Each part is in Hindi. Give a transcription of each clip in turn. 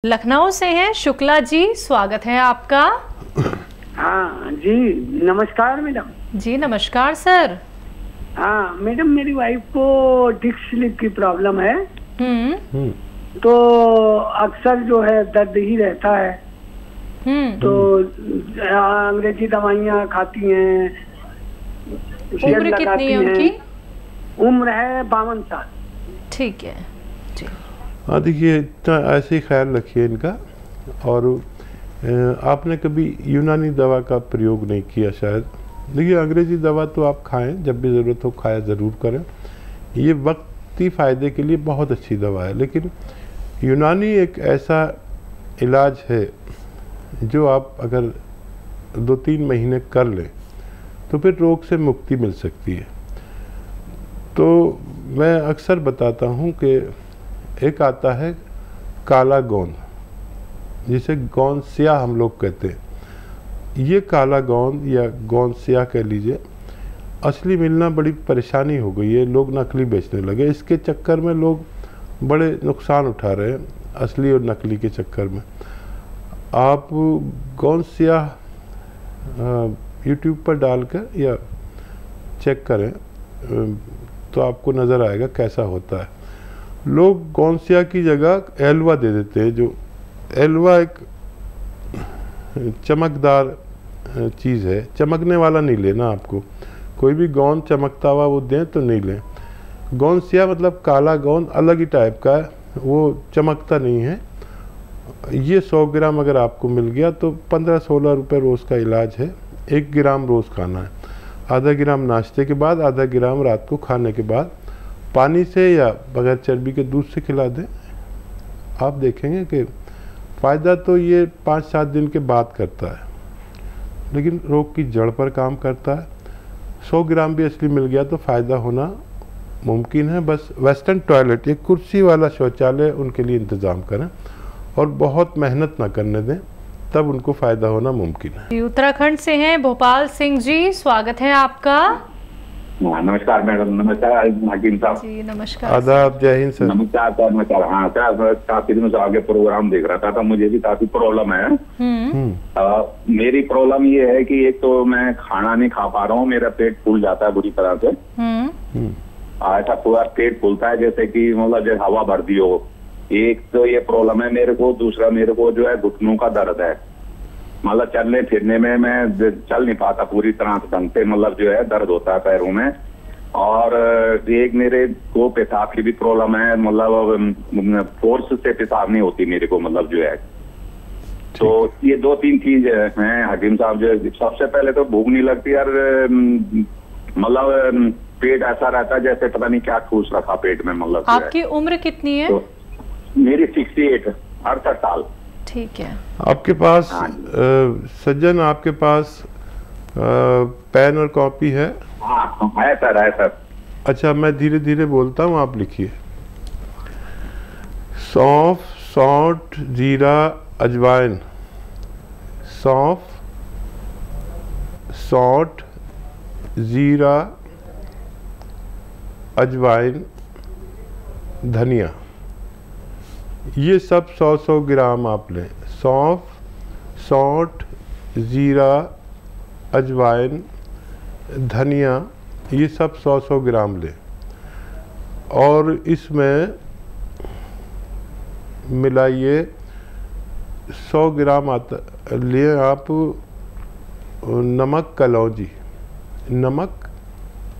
लखनऊ से हैं शुक्ला जी, स्वागत है आपका। हाँ जी, नमस्कार मैडम। जी नमस्कार सर। हाँ मैडम, मेरी वाइफ को डिस्क स्लिप की प्रॉब्लम है। तो अक्सर जो है दर्द ही रहता है। तो अंग्रेजी दवाइयाँ खाती हैं। उम्र कितनी है उनकी? उम्र है 52 साल। ठीक है जी। हाँ देखिए, इतना ऐसे ही ख्याल रखिए इनका। और आपने कभी यूनानी दवा का प्रयोग नहीं किया शायद। देखिए, अंग्रेज़ी दवा तो आप खाएं, जब भी ज़रूरत हो खाया ज़रूर करें। ये वक्ती फ़ायदे के लिए बहुत अच्छी दवा है, लेकिन यूनानी एक ऐसा इलाज है जो आप अगर 2-3 महीने कर लें तो फिर रोग से मुक्ति मिल सकती है। तो मैं अक्सर बताता हूँ कि एक आता है काला गोंद, जिसे गोंद स्याह हम लोग कहते हैं। ये काला गोंद या गोंद स्याह कह लीजिए, असली मिलना बड़ी परेशानी हो गई है। लोग नकली बेचने लगे। इसके चक्कर में लोग बड़े नुकसान उठा रहे हैं, असली और नकली के चक्कर में। आप गोंद स्याह यूट्यूब पर डालकर या चेक करें तो आपको नज़र आएगा कैसा होता है। लोग गोंद स्याह की जगह एलवा दे देते हैं। जो एलवा एक चमकदार चीज़ है, चमकने वाला नहीं लेना आपको। कोई भी गोंद चमकता हुआ वो दें तो नहीं लें। गोंद स्याह मतलब काला गोंद अलग ही टाइप का है, वो चमकता नहीं है। ये 100 ग्राम अगर आपको मिल गया तो 15-16 रुपये रोज़ का इलाज है। 1 ग्राम रोज़ खाना है। आधा ग्राम नाश्ते के बाद, आधा ग्राम रात को खाने के बाद पानी से या बगैर चर्बी के दूध से खिला दें। आप देखेंगे कि फ़ायदा तो ये 5-7 दिन के बाद करता है, लेकिन रोग की जड़ पर काम करता है। 100 ग्राम भी असली मिल गया तो फ़ायदा होना मुमकिन है। बस वेस्टर्न टॉयलेट, एक कुर्सी वाला शौचालय उनके लिए इंतज़ाम करें और बहुत मेहनत ना करने दें, तब उनको फ़ायदा होना मुमकिन है। उत्तराखंड से हैं भोपाल सिंह जी, स्वागत है आपका। नमस्कार मैडम। नमस्कार हकीम साहब जी। नमस्कार। आदाब, जय हिंद सर। नमस्कार सर। नमस्कार। हाँ सर, काफी दिनों से आगे प्रोग्राम देख रहा था। मुझे भी काफी प्रॉब्लम है। मेरी प्रॉब्लम ये है कि एक तो मैं खाना नहीं खा पा रहा हूँ, मेरा पेट फूल जाता है बुरी तरह से। ऐसा पूरा पेट फूलता है जैसे कि मतलब जैसे हवा भर दी हो। एक तो ये प्रॉब्लम है मेरे को। दूसरा मेरे को जो है घुटनों का दर्द है। मतलब चलने फिरने में मैं चल नहीं पाता पूरी तरह से ढंग से, मतलब जो है दर्द होता है पैरों में। और एक मेरे को पेशाब की भी प्रॉब्लम है, मतलब फोर्स से पेशाब नहीं होती मेरे को, मतलब जो है। तो ये 2-3 चीज हैं हकीम साहब। जो सबसे पहले तो भूख नहीं लगती यार, मतलब पेट ऐसा रहता है जैसे पता नहीं क्या ठूस रखा पेट में, मतलब। आपकी उम्र कितनी है? तो मेरी 68 साल। ठीक है। आपके पास सज्जन, आपके पास पेन और कॉपी है? हाँ है सर, है सर। अच्छा, मैं धीरे धीरे बोलता हूँ, आप लिखिए। सौंफ, सौंठ, जीरा, अजवाइन। सौंफ, सौंठ, जीरा, अजवाइन, धनिया। ये सब 100-100 ग्राम आप लें। सौंफ, सौंठ, जीरा, अजवाइन, धनिया, ये सब 100-100 ग्राम लें। और इसमें मिलाइए 100 ग्राम आता लिए आप नमक कलौंजी। नमक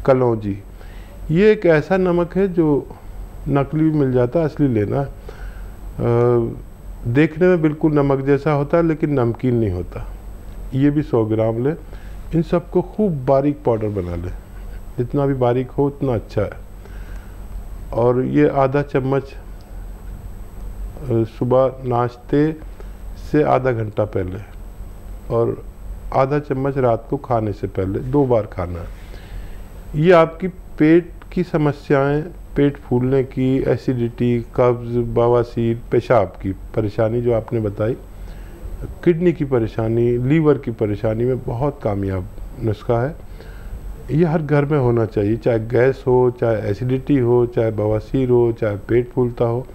कलौंजी ये एक ऐसा नमक है जो नकली भी मिल जाता है, असली लेना है। देखने में बिल्कुल नमक जैसा होता है लेकिन नमकीन नहीं होता। ये भी 100 ग्राम लें। इन सबको खूब बारीक पाउडर बना लें, जितना भी बारीक हो उतना अच्छा है। और ये आधा चम्मच सुबह नाश्ते से आधा घंटा पहले और आधा चम्मच रात को खाने से पहले 2 बार खाना है। ये आपकी पेट की समस्याएं, पेट फूलने की, एसिडिटी, कब्ज़, बवासीर, पेशाब की परेशानी जो आपने बताई, किडनी की परेशानी, लीवर की परेशानी में बहुत कामयाब नुस्खा है। ये हर घर में होना चाहिए, चाहे गैस हो, चाहे एसिडिटी हो, चाहे बवासीर हो, चाहे पेट फूलता हो।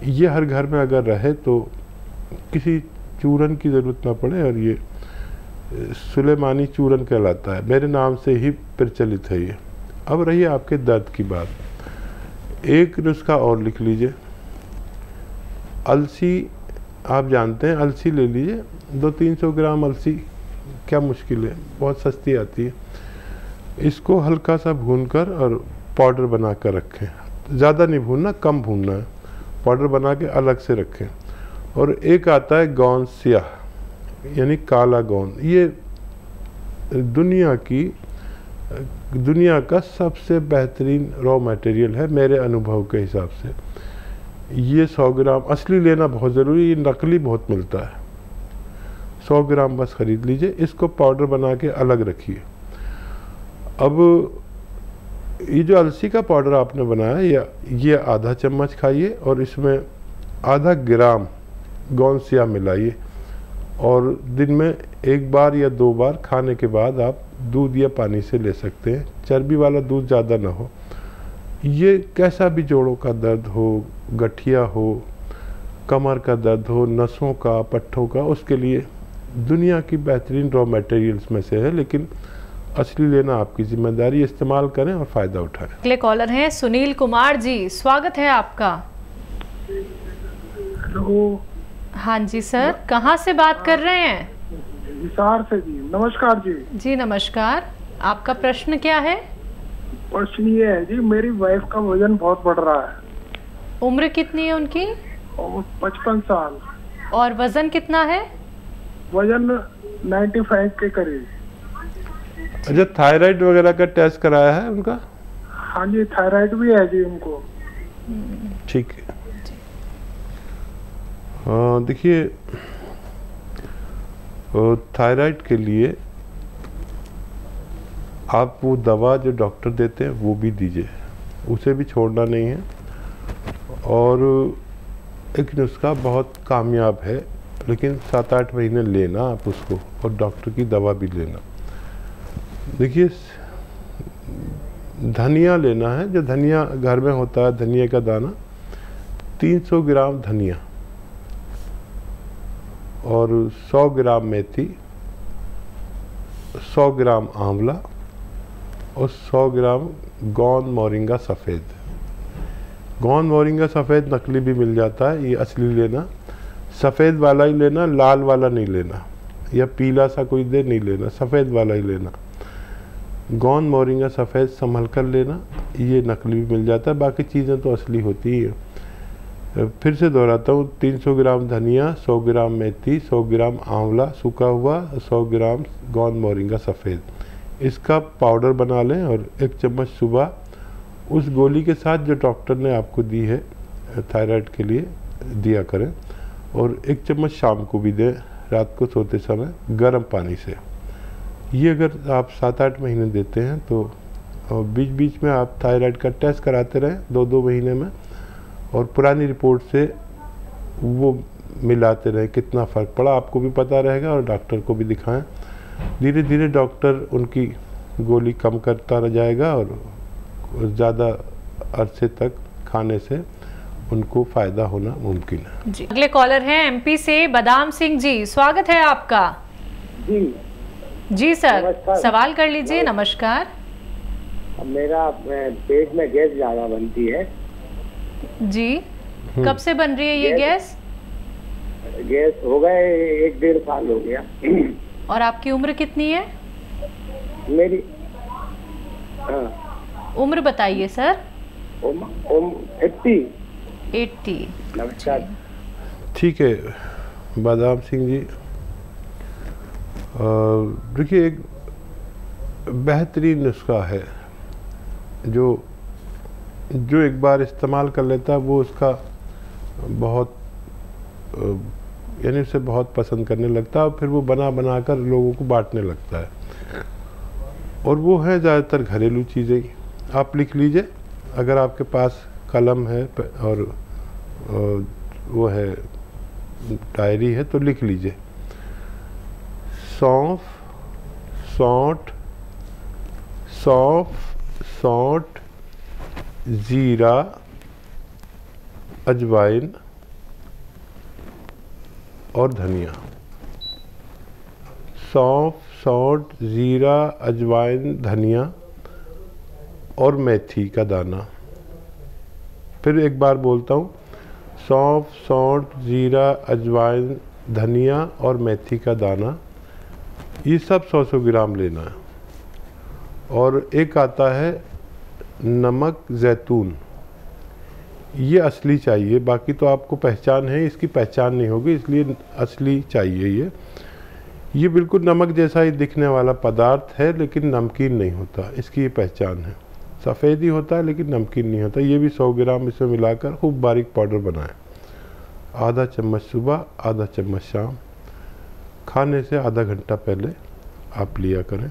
ये हर घर में अगर रहे तो किसी चूरन की ज़रूरत ना पड़े, और ये सुलेमानी चूरन कहलाता है, मेरे नाम से ही प्रचलित है ये। अब रही आपके दर्द की बात, एक नुस्खा और लिख लीजिए। अलसी आप जानते हैं, अलसी ले लीजिए, 200-300 ग्राम अलसी, क्या मुश्किल है, बहुत सस्ती आती है। इसको हल्का सा भूनकर और पाउडर बना कर रखें, ज़्यादा नहीं भूनना, कम भूनना है, पाउडर बना के अलग से रखें। और एक आता है गोंद स्याह यानी काला गोंद, ये दुनिया का सबसे बेहतरीन रॉ मटेरियल है मेरे अनुभव के हिसाब से। ये 100 ग्राम, असली लेना बहुत ज़रूरी, ये नकली बहुत मिलता है। 100 ग्राम बस ख़रीद लीजिए, इसको पाउडर बना के अलग रखिए। अब ये जो अलसी का पाउडर आपने बनाया, या ये आधा चम्मच खाइए और इसमें आधा ग्राम गोंद स्याह मिलाइए, और दिन में 1 बार या 2 बार खाने के बाद आप दूध या पानी से ले सकते हैं। चर्बी वाला दूध ज़्यादा ना हो। ये कैसा भी जोड़ों का दर्द हो, गठिया हो, कमर का दर्द हो, नसों का, पट्ठों का, उसके लिए दुनिया की बेहतरीन रॉ मटेरियल्स में से है। लेकिन असली लेना आपकी जिम्मेदारी, इस्तेमाल करें और फ़ायदा उठाएं। अगले कॉलर हैं सुनील कुमार जी, स्वागत है आपका। हेलो। हाँ जी सर, कहाँ से बात कर रहे हैं? हिसार से जी। नमस्कार जी। जी नमस्कार, आपका प्रश्न क्या है? प्रश्न ये है जी, मेरी वाइफ का वजन बहुत बढ़ रहा है। उम्र कितनी है उनकी? 55 साल। और वजन कितना है? वजन 95 के करीब। अच्छा, थायराइड वगैरह का टेस्ट कराया है उनका? हाँ जी, थायराइड भी है जी उनको। ठीक है। देखिए, थायराइड के लिए आप वो दवा जो डॉक्टर देते हैं वो भी दीजिए, उसे भी छोड़ना नहीं है। और एक नुस्खा बहुत कामयाब है, लेकिन 7-8 महीने लेना आप उसको, और डॉक्टर की दवा भी लेना। देखिए, धनिया लेना है, जो धनिया घर में होता है, धनिया का दाना, 300 ग्राम धनिया और 100 ग्राम मेथी, 100 ग्राम आंवला और 100 ग्राम गोंद मोरिंगा सफ़ेद। गोंद मोरिंगा सफ़ेद नकली भी मिल जाता है, ये असली लेना, सफ़ेद वाला ही लेना, लाल वाला नहीं लेना, या पीला सा कोई दे नहीं लेना, सफ़ेद वाला ही लेना। गोंद मोरिंगा सफ़ेद संभल कर लेना, ये नकली भी मिल जाता है, बाकी चीज़ें तो असली होती ही है। फिर से दोहराता हूँ, 300 ग्राम धनिया, 100 ग्राम मेथी, 100 ग्राम आंवला सूखा हुआ, 100 ग्राम गोंद मोरिंगा सफ़ेद, इसका पाउडर बना लें और 1 चम्मच सुबह उस गोली के साथ जो डॉक्टर ने आपको दी है थायराइड के लिए दिया करें, और 1 चम्मच शाम को भी दें, रात को सोते समय गर्म पानी से। ये अगर आप 7-8 महीने देते हैं तो बीच बीच में आप थायराइड का टेस्ट कराते रहें 2-2 महीने में, और पुरानी रिपोर्ट से वो मिलाते रहें, कितना फ़र्क पड़ा आपको भी पता रहेगा, और डॉक्टर को भी दिखाएं। धीरे धीरे डॉक्टर उनकी गोली कम करता रह जाएगा, और ज़्यादा अरसे तक खाने से उनको फ़ायदा होना मुमकिन है। जी, अगले कॉलर हैं एमपी से बादाम सिंह जी, स्वागत है आपका। जी सर, सवाल कर लीजिए। नमस्कार। मेरा पेट में गैस ज़्यादा बनती है जी। कब से बन रही है ये गैस? गैस हो गए 1-1.5 साल हो गया। और आपकी उम्र कितनी है? मेरी उम्र बताइए सर। 80। नमस्कार। ठीक है बादाम सिंह जी, देखिए, एक बेहतरीन नुस्खा है जो एक बार इस्तेमाल कर लेता है वो उसका बहुत यानी उसे बहुत पसंद करने लगता है, और फिर वो बना बना कर लोगों को बांटने लगता है। और वो है ज़्यादातर घरेलू चीज़ें। आप लिख लीजिए, अगर आपके पास कलम है और वो है डायरी है तो लिख लीजिए। सौंफ, सौंठ, जीरा, अजवाइन, और धनिया, सौंफ, सौंठ, जीरा, अजवाइन, धनिया और मेथी का दाना। फिर एक बार बोलता हूँ, सौंफ, सौंठ, जीरा, अजवाइन, धनिया और मेथी का दाना, ये सब 100-100 ग्राम लेना है। और एक आता है नमक जैतून, ये असली चाहिए, बाकी तो आपको पहचान है, इसकी पहचान नहीं होगी, इसलिए असली चाहिए। ये बिल्कुल नमक जैसा ही दिखने वाला पदार्थ है, लेकिन नमकीन नहीं होता, इसकी ये पहचान है। सफ़ेद ही होता है लेकिन नमकीन नहीं होता। ये भी 100 ग्राम इसमें मिलाकर खूब बारीक पाउडर बनाएं। आधा चम्मच सुबह, आधा चम्मच शाम, खाने से आधा घंटा पहले आप लिया करें,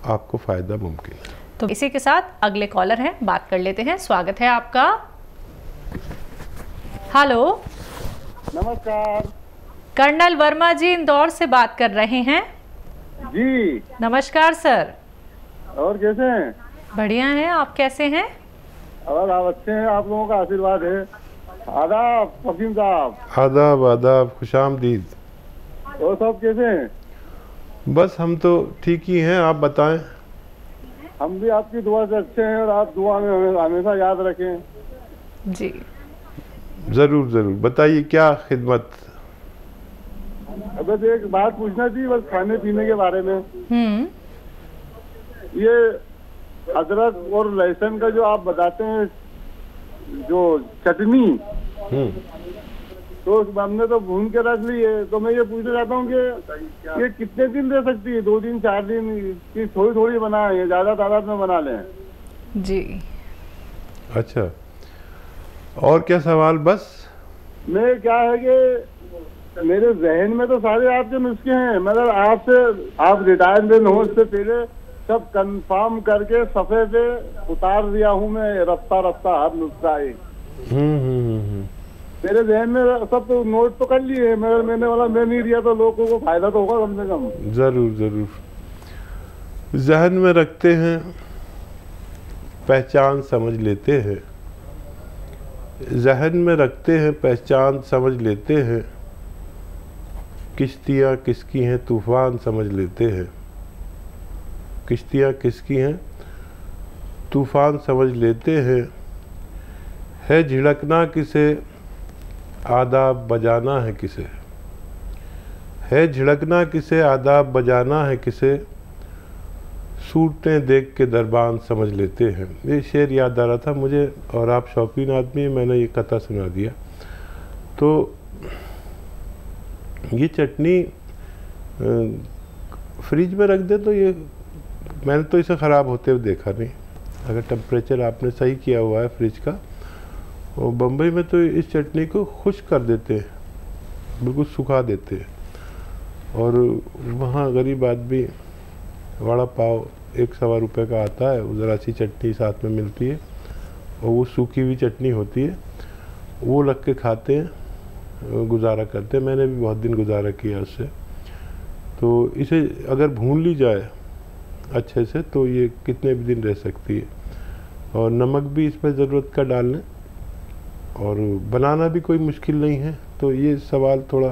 आपको फ़ायदा मुमकिन है। तो इसी के साथ अगले कॉलर हैं, बात कर लेते हैं। स्वागत है आपका। हेलो, नमस्कार। कर्नल वर्मा जी इंदौर से बात कर रहे हैं जी। नमस्कार सर। और कैसे हैं? बढ़िया हैं, आप कैसे हैं? और आप अच्छे हैं, आप लोगों का आशीर्वाद है। आदाब फकीम साहब। आदाब आदाब, खुशामदीद। और सब कैसे हैं? बस हम तो ठीक ही हैं, आप बताएं। हम भी आपकी दुआ से अच्छे हैं और आप दुआ में हमें हमेशा याद रखें। जी ज़रूर ज़रूर, बताइए क्या खिदमत। बस एक बात पूछना थी, बस खाने पीने के बारे में। ये अदरक और लहसुन का जो आप बताते हैं, जो चटनी, तो हमने तो भून के रख ली है, तो मैं ये पूछना चाहता हूँ कि ये कितने दिन दे सकती है? 2 दिन 4 दिन की थोड़ी थोड़ी बनाए, ज्यादा तादाद में बना लें? जी। अच्छा, और क्या सवाल? बस मैं क्या है कि मेरे जहन में तो सारे आपके नुस्खे हैं, मगर आपसे, आप रिटायरमेंट हो उससे पहले सब कंफर्म करके सफ़े से उतार दिया हूँ मैं, रफ्ता रफ्ता हर नुस्खा एक। मेरे जहन में सब तो नोट तो कर लिए, मगर मैंने वाला मैं नहीं दिया तो लोगों को फायदा तो होगा कम से कम। ज़रूर ज़रूर, जहन में रखते हैं, पहचान समझ लेते हैं। जहन में रखते हैं, पहचान समझ लेते हैं। किश्तियाँ किसकी हैं, तूफान समझ लेते हैं। किश्तियाँ किसकी हैं, तूफान समझ लेते हैं। है झिड़कना किसे, आदाब बजाना है किसे। है झिड़कना किसे, आदाब बजाना है किसे। सूरतें देख के दरबान समझ लेते हैं। ये शेर याद आ रहा था मुझे, और आप शौकीन आदमी, मैंने ये कथा सुना दिया। तो ये चटनी फ्रिज में रख दे तो ये, मैंने तो इसे ख़राब होते हुए देखा नहीं, अगर टेम्परेचर आपने सही किया हुआ है फ्रिज का। और बम्बई में तो इस चटनी को खुश्क कर देते हैं, बिल्कुल सुखा देते हैं। और वहाँ गरीब आदमी वड़ा पाव 1-1.25 रुपये का आता है, ज़रा सी चटनी साथ में मिलती है, और वो सूखी हुई चटनी होती है, वो रख के खाते हैं, गुजारा करते हैं। मैंने भी बहुत दिन गुजारा किया उससे। तो इसे अगर भून ली जाए अच्छे से तो ये कितने भी दिन रह सकती है। और नमक भी इसमें ज़रूरत का डाल लें, और बनाना भी कोई मुश्किल नहीं है। तो ये सवाल थोड़ा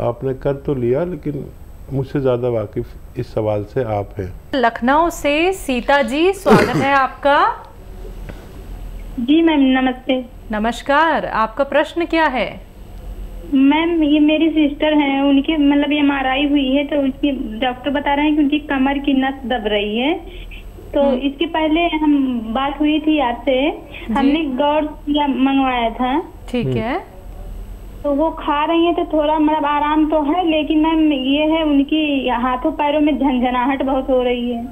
आपने कर तो लिया, लेकिन मुझसे ज़्यादा वाकिफ़ इस सवाल से आप हैं। लखनऊ से सीता जी, स्वागत है आपका। जी मैम, नमस्ते। नमस्कार, आपका प्रश्न क्या है? मैम, ये मेरी सिस्टर हैं, उनकी मतलब MRI हुई है, तो उनकी डॉक्टर बता रहे हैं कि उनकी कमर की नस दब रही है। तो इसके पहले हम बात हुई थी आपसे, हमने गौर मंगवाया था। ठीक है। तो वो खा रही हैं, तो थोड़ा मतलब आराम तो है, लेकिन मैम ये है उनकी हाथों पैरों में झंझनाहट बहुत हो रही है।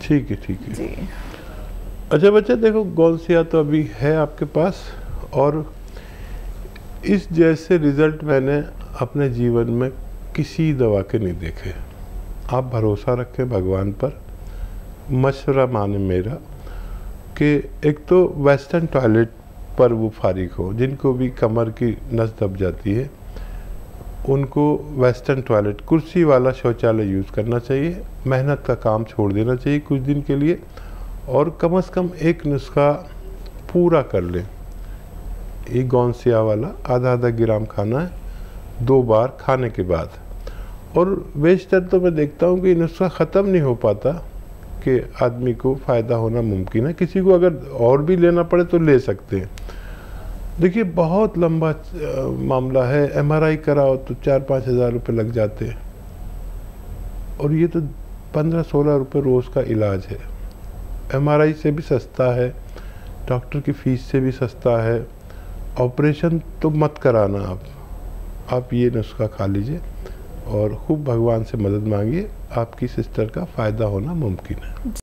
ठीक है, ठीक है जी। अच्छा बच्चा, देखो गौलसिया तो अभी है आपके पास, और इस जैसे रिज़ल्ट मैंने अपने जीवन में किसी दवा के नहीं देखे। आप भरोसा रखें भगवान पर। मशवरा माने मेरा कि एक तो वेस्टर्न टॉयलेट पर वो फारिग हो, जिनको भी कमर की नस दब जाती है उनको वेस्टर्न टॉयलेट, कुर्सी वाला शौचालय यूज़ करना चाहिए। मेहनत का काम छोड़ देना चाहिए कुछ दिन के लिए, और कम से कम एक नुस्खा पूरा कर लें। ये गौनसिया वाला आधा ग्राम खाना है 2 बार खाने के बाद। और बेशतर तो मैं देखता हूँ कि नुस्खा ख़त्म नहीं हो पाता कि आदमी को फ़ायदा होना मुमकिन है। किसी को अगर और भी लेना पड़े तो ले सकते हैं। देखिए बहुत लंबा मामला है, MRI कराओ तो 4-5 हज़ार रुपये लग जाते हैं, और ये तो 15-16 रुपये रोज़ का इलाज है। MRI से भी सस्ता है, डॉक्टर की फ़ीस से भी सस्ता है। ऑपरेशन तो मत कराना आप ये नुस्खा खा लीजिए और खूब भगवान से मदद मांगिए, आपकी सिस्टर का फ़ायदा होना मुमकिन है।